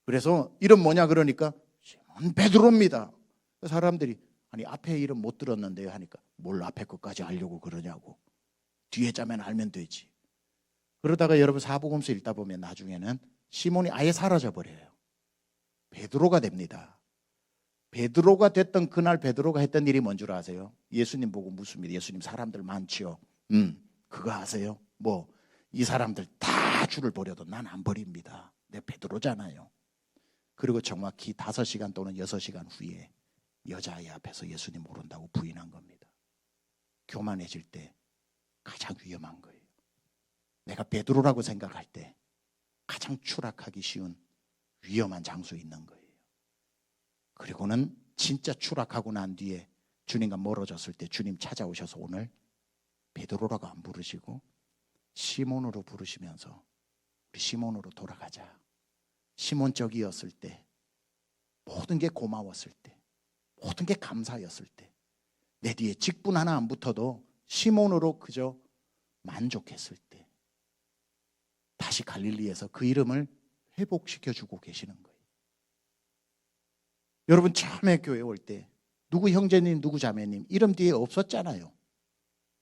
그래서 이름 뭐냐 그러니까 시몬 베드로입니다. 사람들이 아니 앞에 이름 못 들었는데요 하니까 뭘 앞에 것까지 알려고 그러냐고. 뒤에 자면 알면 되지. 그러다가 여러분 사복음서 읽다 보면 나중에는 시몬이 아예 사라져 버려요. 베드로가 됩니다. 베드로가 됐던 그날 베드로가 했던 일이 뭔 줄 아세요? 예수님 보고 묻습니다. 예수님 사람들 많지요. 그거 아세요? 뭐 이 사람들 다 줄을 버려도 난 안 버립니다. 내 베드로잖아요. 그리고 정확히 5시간 또는 6시간 후에 여자아이 앞에서 예수님 모른다고 부인한 겁니다. 교만해질 때 가장 위험한 거예요. 내가 베드로라고 생각할 때 가장 추락하기 쉬운 위험한 장소에 있는 거예요. 그리고는 진짜 추락하고 난 뒤에 주님과 멀어졌을 때 주님 찾아오셔서 오늘 베드로라고 안 부르시고 시몬으로 부르시면서 우리 시몬으로 돌아가자. 시몬적이었을 때 모든 게 고마웠을 때 모든 게 감사였을 때 내 뒤에 직분 하나 안 붙어도 시몬으로 그저 만족했을 때 다시 갈릴리에서 그 이름을 회복시켜주고 계시는 거예요. 여러분 처음에 교회 올 때 누구 형제님 누구 자매님 이름 뒤에 없었잖아요.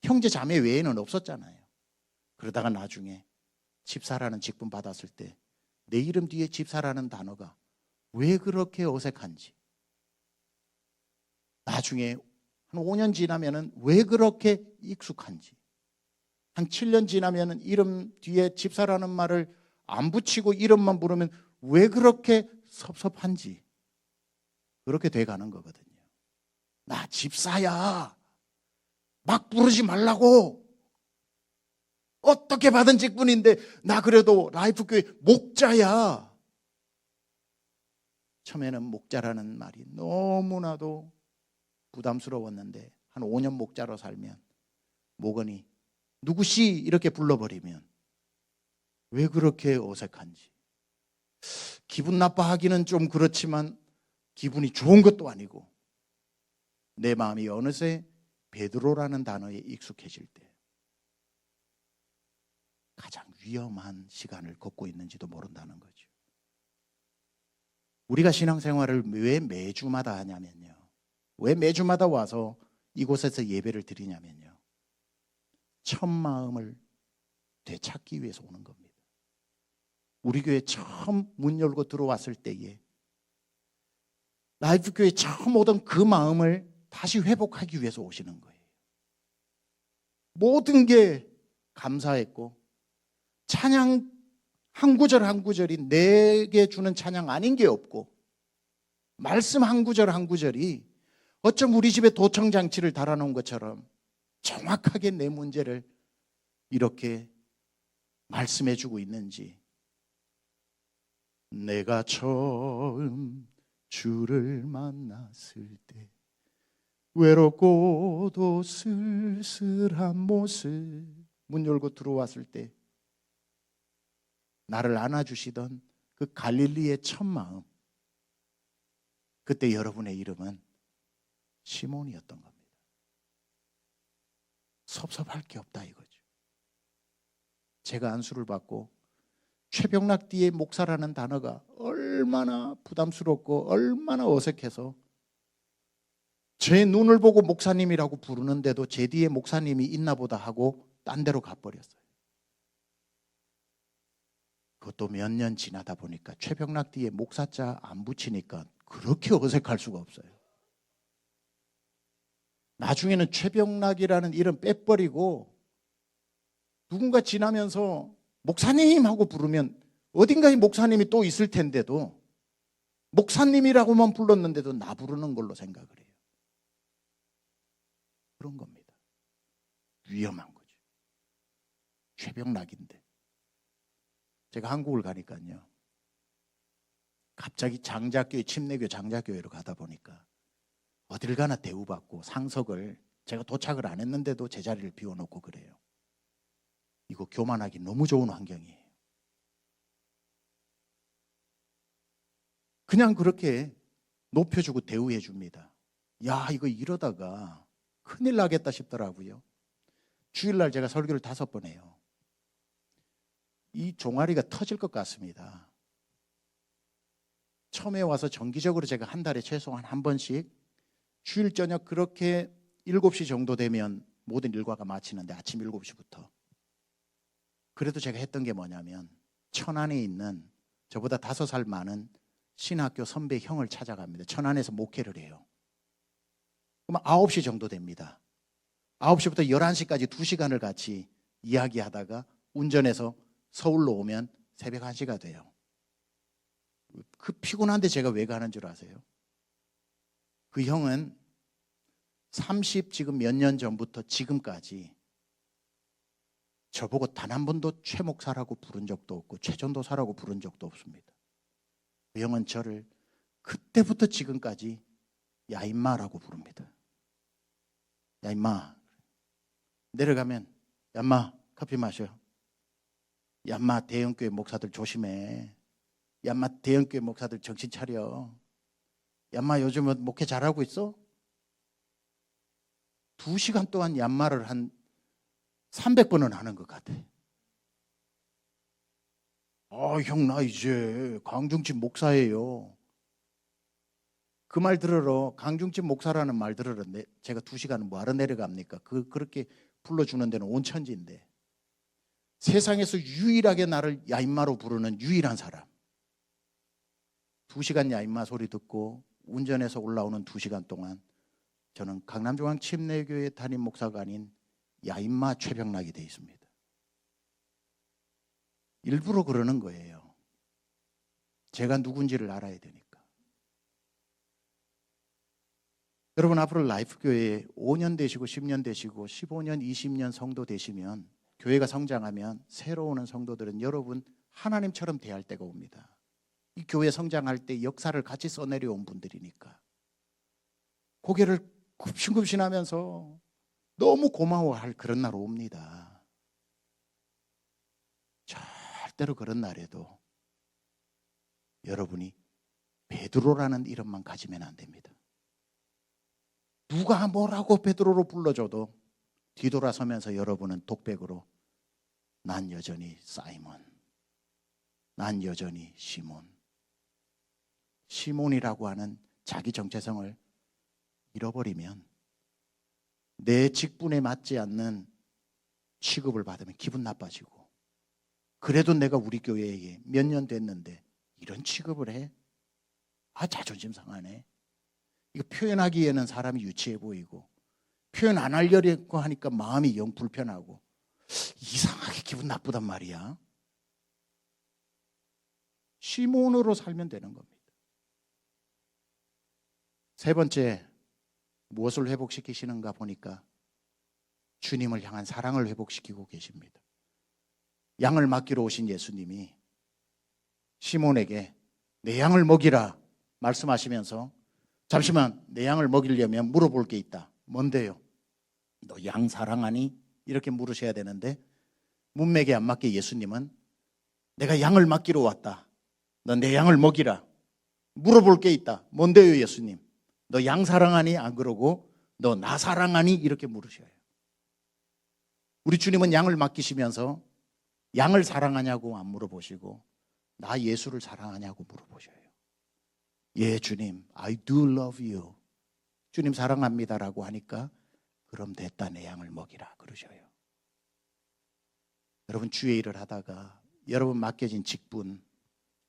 형제 자매 외에는 없었잖아요. 그러다가 나중에 집사라는 직분 받았을 때 내 이름 뒤에 집사라는 단어가 왜 그렇게 어색한지 나중에 한 5년 지나면은 왜 그렇게 익숙한지 한 7년 지나면은 이름 뒤에 집사라는 말을 안 붙이고 이름만 부르면 왜 그렇게 섭섭한지 그렇게 돼가는 거거든요. 나 집사야. 막 부르지 말라고. 어떻게 받은 직분인데 나 그래도 라이프교회 목자야. 처음에는 목자라는 말이 너무나도 부담스러웠는데 한 5년 목자로 살면 목원이 누구시 이렇게 불러버리면 왜 그렇게 어색한지 기분 나빠하기는 좀 그렇지만 기분이 좋은 것도 아니고 내 마음이 어느새 베드로라는 단어에 익숙해질 때 가장 위험한 시간을 걷고 있는지도 모른다는 거죠. 우리가 신앙생활을 왜 매주마다 하냐면요. 왜 매주마다 와서 이곳에서 예배를 드리냐면요. 첫 마음을 되찾기 위해서 오는 겁니다. 우리 교회 처음 문 열고 들어왔을 때에 라이프교회 처음 오던 그 마음을 다시 회복하기 위해서 오시는 거예요. 모든 게 감사했고 찬양 한 구절 한 구절이 내게 주는 찬양 아닌 게 없고 말씀 한 구절 한 구절이 어쩜 우리 집에 도청장치를 달아놓은 것처럼 정확하게 내 문제를 이렇게 말씀해주고 있는지 내가 처음 주를 만났을 때 외롭고도 쓸쓸한 모습 문 열고 들어왔을 때 나를 안아주시던 그 갈릴리의 첫 마음 그때 여러분의 이름은 시몬이었던 겁니다. 섭섭할 게 없다 이거죠. 제가 안수를 받고 최병락 뒤에 목사라는 단어가 얼마나 부담스럽고 얼마나 어색해서 제 눈을 보고 목사님이라고 부르는데도 제 뒤에 목사님이 있나 보다 하고 딴 데로 가버렸어요. 그것도 몇 년 지나다 보니까 최병락 뒤에 목사자 안 붙이니까 그렇게 어색할 수가 없어요. 나중에는 최병락이라는 이름 빼버리고 누군가 지나면서 목사님 하고 부르면 어딘가에 목사님이 또 있을 텐데도 목사님이라고만 불렀는데도 나 부르는 걸로 생각을 해요. 그런 겁니다. 위험한 거죠. 최병락인데. 제가 한국을 가니까요. 갑자기 장자교회, 침례교 장자교회로 가다 보니까 어딜 가나 대우받고 상석을 제가 도착을 안 했는데도 제 자리를 비워놓고 그래요. 이거 교만하기 너무 좋은 환경이에요. 그냥 그렇게 높여주고 대우해 줍니다. 야, 이거 이러다가 큰일 나겠다 싶더라고요. 주일날 제가 설교를 5번 해요. 이 종아리가 터질 것 같습니다. 처음에 와서 정기적으로 제가 한 달에 최소한 한 번씩 주일 저녁 그렇게 7시 정도 되면 모든 일과가 마치는데 아침 7시부터. 그래도 제가 했던 게 뭐냐면 천안에 있는 저보다 5살 많은 신학교 선배 형을 찾아갑니다. 천안에서 목회를 해요. 그럼 9시 정도 됩니다. 9시부터 11시까지 2시간을 같이 이야기하다가 운전해서 서울로 오면 새벽 1시가 돼요. 그 피곤한데 제가 왜 가는 줄 아세요? 그 형은 30 지금 몇 년 전부터 지금까지 저보고 단 한 번도 최 목사라고 부른 적도 없고 최 전도사라고 부른 적도 없습니다. 그 형은 저를 그때부터 지금까지 야 임마라고 부릅니다. 야 임마. 내려가면 야 임마 커피 마셔. 야 임마 대형교회 목사들 조심해. 야 임마 대형교회 목사들 정신 차려. 야 임마 요즘 목회 잘하고 있어? 2시간 동안 얀마를 한 300번은 하는 것 같아. 형 나 이제 강중집 목사예요. 그 말 들으러 강중집 목사라는 말 들으러 제가 2시간은 뭐하러 내려갑니까? 그렇게 불러주는 데는 온 천지인데 세상에서 유일하게 나를 야인마로 부르는 유일한 사람. 2시간 야인마 소리 듣고 운전해서 올라오는 2시간 동안 저는 강남중앙 침례교회 담임 목사가 아닌 야인마 최병락이 되어 있습니다. 일부러 그러는 거예요. 제가 누군지를 알아야 되니까. 여러분 앞으로 라이프교회에 5년 되시고 10년 되시고 15년 20년 성도 되시면 교회가 성장하면 새로 오는 성도들은 여러분 하나님처럼 대할 때가 옵니다. 이 교회 성장할 때 역사를 같이 써내려온 분들이니까 고개를 굽신굽신하면서 너무 고마워할 그런 날 옵니다. 절대로 그런 날에도 여러분이 베드로라는 이름만 가지면 안 됩니다. 누가 뭐라고 베드로로 불러줘도 뒤돌아서면서 여러분은 독백으로 난 여전히 사이먼, 난 여전히 시몬. 시몬이라고 하는 자기 정체성을 잃어버리면 내 직분에 맞지 않는 취급을 받으면 기분 나빠지고 그래도 내가 우리 교회에 몇 년 됐는데 이런 취급을 해? 자존심 상하네. 이거 표현하기에는 사람이 유치해 보이고 표현 안 하려고 하니까 마음이 영 불편하고 이상하게 기분 나쁘단 말이야. 시몬으로 살면 되는 겁니다. 세 번째, 무엇을 회복시키시는가 보니까 주님을 향한 사랑을 회복시키고 계십니다. 양을 맡기러 오신 예수님이 시몬에게 내 양을 먹이라 말씀하시면서 잠시만 내 양을 먹이려면 물어볼 게 있다. 뭔데요? 너 양 사랑하니? 이렇게 물으셔야 되는데 문맥에 안 맞게 예수님은 내가 양을 맡기러 왔다. 너 내 양을 먹이라. 물어볼 게 있다. 뭔데요 예수님? 너 양 사랑하니? 안 그러고 너 나 사랑하니? 이렇게 물으셔요. 우리 주님은 양을 맡기시면서 양을 사랑하냐고 안 물어보시고 나 예수를 사랑하냐고 물어보셔요. 예 주님 I do love you. 주님 사랑합니다라고 하니까 그럼 됐다 내 양을 먹이라 그러셔요. 여러분 주의 일을 하다가 여러분 맡겨진 직분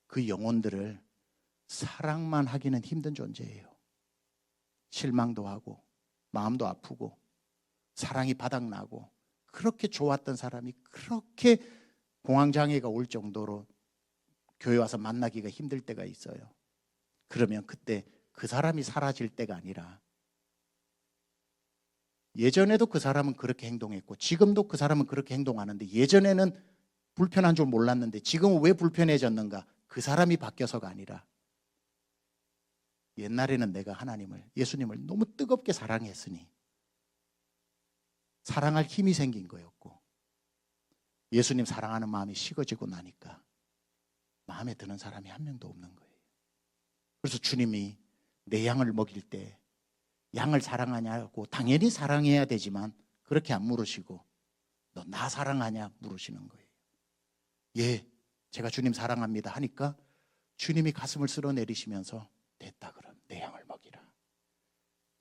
그 영혼들을 사랑만 하기는 힘든 존재예요. 실망도 하고 마음도 아프고 사랑이 바닥나고 그렇게 좋았던 사람이 그렇게 공황장애가 올 정도로 교회 와서 만나기가 힘들 때가 있어요. 그러면 그때 그 사람이 사라질 때가 아니라 예전에도 그 사람은 그렇게 행동했고 지금도 그 사람은 그렇게 행동하는데 예전에는 불편한 줄 몰랐는데 지금은 왜 불편해졌는가? 그 사람이 바뀌어서가 아니라 옛날에는 내가 하나님을, 예수님을 너무 뜨겁게 사랑했으니 사랑할 힘이 생긴 거였고 예수님 사랑하는 마음이 식어지고 나니까 마음에 드는 사람이 한 명도 없는 거예요. 그래서 주님이 내 양을 먹일 때 양을 사랑하냐고 당연히 사랑해야 되지만 그렇게 안 물으시고 너 나 사랑하냐 물으시는 거예요. 예, 제가 주님 사랑합니다 하니까 주님이 가슴을 쓸어내리시면서 됐다 그럼 내 양을 먹이라.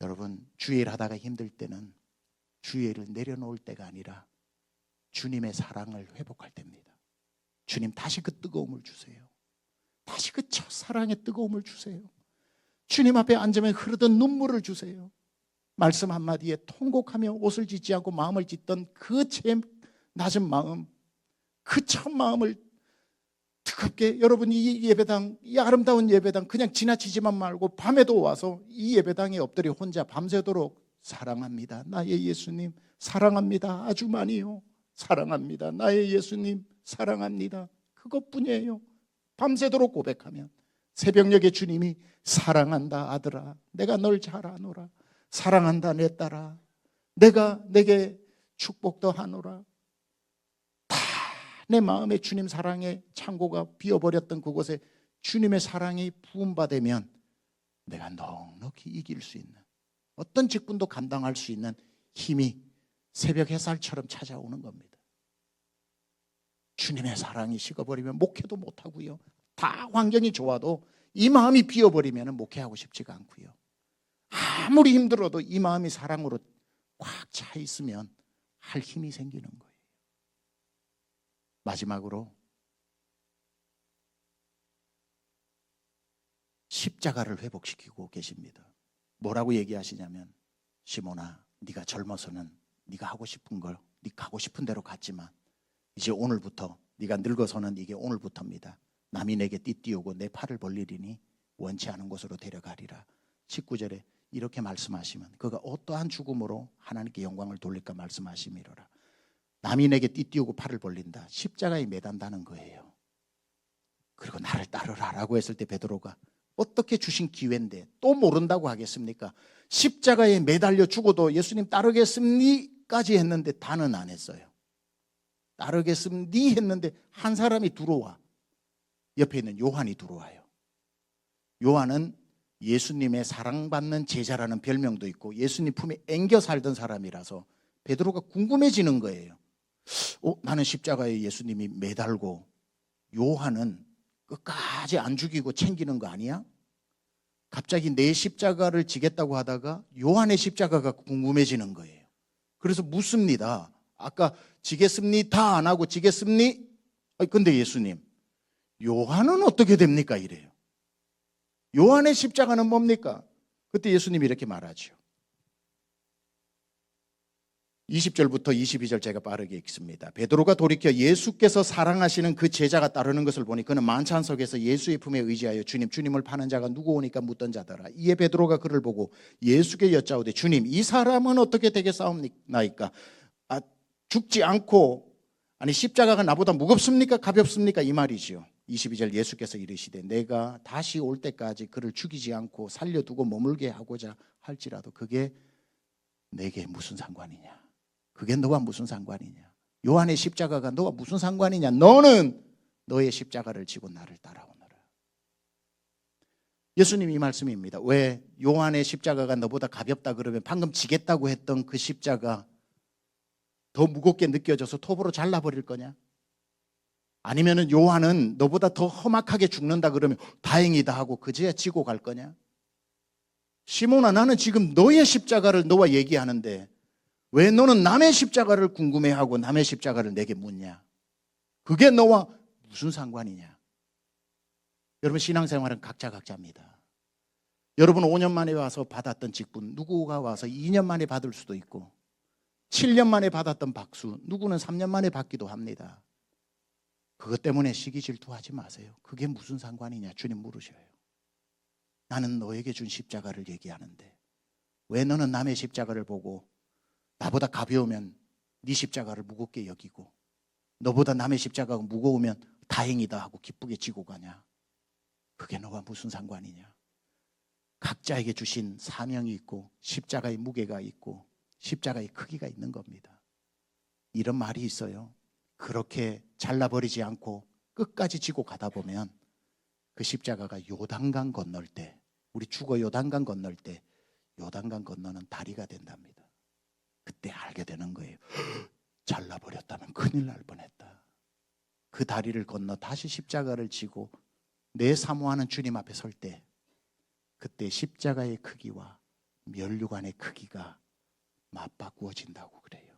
여러분 주일 하다가 힘들 때는 주일을 내려놓을 때가 아니라 주님의 사랑을 회복할 때입니다. 주님 다시 그 뜨거움을 주세요. 다시 그 첫사랑의 뜨거움을 주세요. 주님 앞에 앉으면 흐르던 눈물을 주세요. 말씀 한마디에 통곡하며 옷을 찢지 않고 마음을 찢던 그 제 낮은 마음, 그 첫 마음을 뜨겁게 여러분 이 예배당, 이 아름다운 예배당 그냥 지나치지만 말고 밤에도 와서 이 예배당에 엎드려 혼자 밤새도록 사랑합니다. 나의 예수님 사랑합니다. 아주 많이요. 사랑합니다. 나의 예수님 사랑합니다. 그것뿐이에요. 밤새도록 고백하면 새벽녘에 주님이 사랑한다 아들아 내가 널 잘 아노라. 사랑한다 내 딸아 내가 내게 축복도 하노라. 다 내 마음에 주님 사랑의 창고가 비어버렸던 그곳에 주님의 사랑이 부음받으면 내가 넉넉히 이길 수 있는 어떤 직분도 감당할 수 있는 힘이 새벽 햇살처럼 찾아오는 겁니다. 주님의 사랑이 식어버리면 목회도 못하고요. 다 환경이 좋아도 이 마음이 비어버리면 목회하고 싶지가 않고요. 아무리 힘들어도 이 마음이 사랑으로 꽉 차 있으면 할 힘이 생기는 거예요. 마지막으로 십자가를 회복시키고 계십니다. 뭐라고 얘기하시냐면 시몬아 네가 젊어서는 네가 하고 싶은 걸 네가 가고 싶은 대로 갔지만 이제 오늘부터 네가 늙어서는 이게 오늘부터입니다. 남이 내게 띠띠우고 내 팔을 벌리리니 원치 않은 곳으로 데려가리라. 19절에 이렇게 말씀하시면 그가 어떠한 죽음으로 하나님께 영광을 돌릴까 말씀하시미로라. 남이 내게 띠띠우고 팔을 벌린다. 십자가에 매단다는 거예요. 그리고 나를 따르라 라고 했을 때 베드로가 어떻게 주신 기회인데 또 모른다고 하겠습니까? 십자가에 매달려 죽어도 예수님 따르겠습니까지 했는데 다는 안 했어요. 따르겠습니 했는데 한 사람이 들어와. 옆에 있는 요한이 들어와요. 요한은 예수님의 사랑받는 제자라는 별명도 있고 예수님 품에 앵겨 살던 사람이라서 베드로가 궁금해지는 거예요. 나는 십자가에 예수님이 매달고 요한은 끝까지 안 죽이고 챙기는 거 아니야? 갑자기 내 십자가를 지겠다고 하다가 요한의 십자가가 궁금해지는 거예요. 그래서 묻습니다. 아까 지겠습니다 안 하고 지겠습니? 근데 예수님 요한은 어떻게 됩니까? 이래요. 요한의 십자가는 뭡니까? 그때 예수님이 이렇게 말하죠. 20절부터 22절 제가 빠르게 읽습니다. 베드로가 돌이켜 예수께서 사랑하시는 그 제자가 따르는 것을 보니 그는 만찬석에서 예수의 품에 의지하여 주님을 파는 자가 누구 오니까 묻던 자더라. 이에 베드로가 그를 보고 예수께 여짜오되 주님 이 사람은 어떻게 되겠사옵나이까? 죽지 않고 십자가가 나보다 무겁습니까? 가볍습니까? 이 말이지요. 22절 예수께서 이르시되 내가 다시 올 때까지 그를 죽이지 않고 살려두고 머물게 하고자 할지라도 그게 내게 무슨 상관이냐? 그게 너와 무슨 상관이냐? 요한의 십자가가 너와 무슨 상관이냐? 너는 너의 십자가를 지고 나를 따라오너라. 예수님이 이 말씀입니다. 왜 요한의 십자가가 너보다 가볍다 그러면 방금 지겠다고 했던 그 십자가 더 무겁게 느껴져서 톱으로 잘라버릴 거냐? 아니면은 요한은 너보다 더 험악하게 죽는다 그러면 다행이다 하고 그제야 지고 갈 거냐? 시몬아 나는 지금 너의 십자가를 너와 얘기하는데 왜 너는 남의 십자가를 궁금해하고 남의 십자가를 내게 묻냐? 그게 너와 무슨 상관이냐? 여러분 신앙생활은 각자입니다. 여러분 5년 만에 와서 받았던 직분 누구가 와서 2년 만에 받을 수도 있고 7년 만에 받았던 박수 누구는 3년 만에 받기도 합니다. 그것 때문에 시기 질투하지 마세요. 그게 무슨 상관이냐 주님 물으셔요. 나는 너에게 준 십자가를 얘기하는데 왜 너는 남의 십자가를 보고 나보다 가벼우면 네 십자가를 무겁게 여기고 너보다 남의 십자가가 무거우면 다행이다 하고 기쁘게 지고 가냐. 그게 너와 무슨 상관이냐. 각자에게 주신 사명이 있고 십자가의 무게가 있고 십자가의 크기가 있는 겁니다. 이런 말이 있어요. 그렇게 잘라버리지 않고 끝까지 지고 가다 보면 그 십자가가 요단강 건널 때 우리 죽어 요단강 건널 때 요단강 건너는 다리가 된답니다. 그때 알게 되는 거예요. 잘라버렸다면 큰일 날 뻔했다. 그 다리를 건너 다시 십자가를 지고 내 사모하는 주님 앞에 설 때 그때 십자가의 크기와 면류관의 크기가 맞바꾸어진다고 그래요.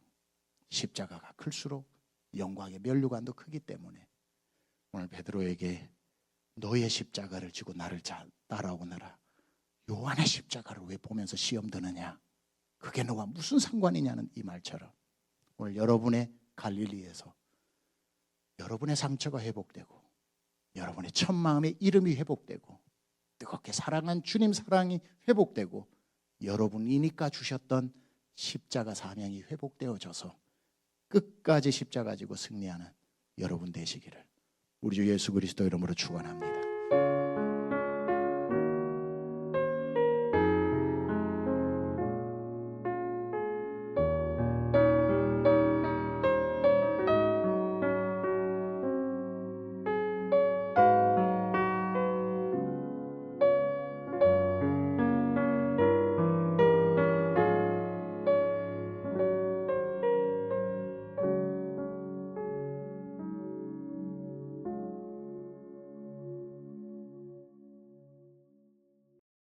십자가가 클수록 영광의 면류관도 크기 때문에 오늘 베드로에게 너의 십자가를 지고 나를 따라오너라. 요한의 십자가를 왜 보면서 시험 드느냐. 그게 너와 무슨 상관이냐는 이 말처럼 오늘 여러분의 갈릴리에서 여러분의 상처가 회복되고 여러분의 첫 마음의 이름이 회복되고 뜨겁게 사랑한 주님 사랑이 회복되고 여러분이니까 주셨던 십자가 사명이 회복되어져서 끝까지 십자가 지고 승리하는 여러분 되시기를 우리 주 예수 그리스도 이름으로 축원합니다.